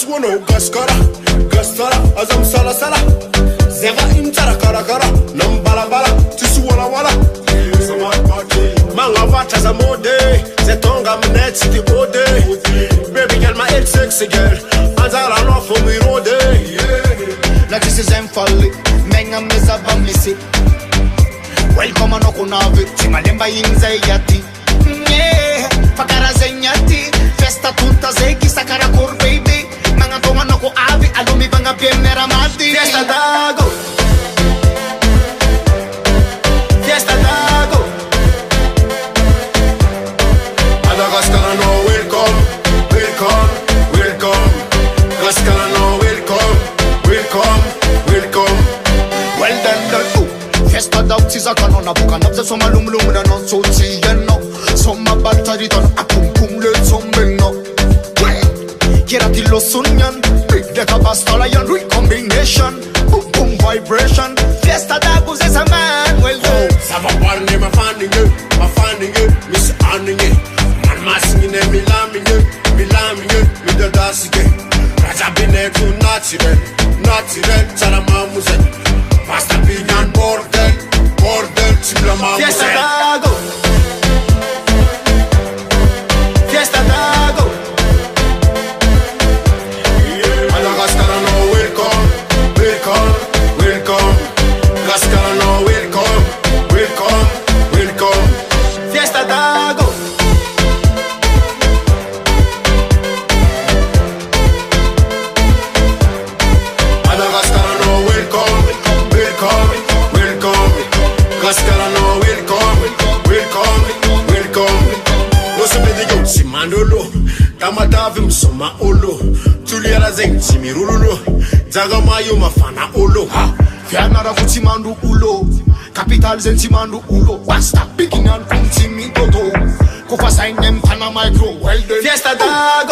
suono gaskara gastara azam sala sala zeva imtara kara kara nam bala bala tisu wala wala manga vata za mode zetonga mnetsi di ode baby girl my head sexy girl anzala no for me rode la this is falli menga meza bamisi welcome no kunave timalemba yinzayati fakara zenyati festa tutta zeki sakara kor baby manga toma no ko ave adomi banga piemera mati fiesta dago Madagascar no welcome welcome welcome Madagascar no welcome welcome welcome well done fiesta dago tizakano na bukana bze soma lumlum na no soti yeno soma batari ton apum pum le zombeno kirati lo sunyan big de kabastala yan recombination boom boom vibration fiesta dago is a man well done sava parne ma finding you miss anning man masing in me laming me the dasige raja bine tu natural tala mamuze basta binyan bordel tibla mamuze fiesta dago Madagascar no welcome welcome welcome Madagascar no welcome welcome welcome fiesta dago Madagascar no welcome welcome welcome Madagascar no welcome welcome welcome no se bedigo simandolo tamatave msoma olo tuliara zengi mirululo zagamayo mafana olo fianara kutimandu ulo capital zentimandu ulo basta picking and counting me toto kofa sign them pana micro well done fiesta dago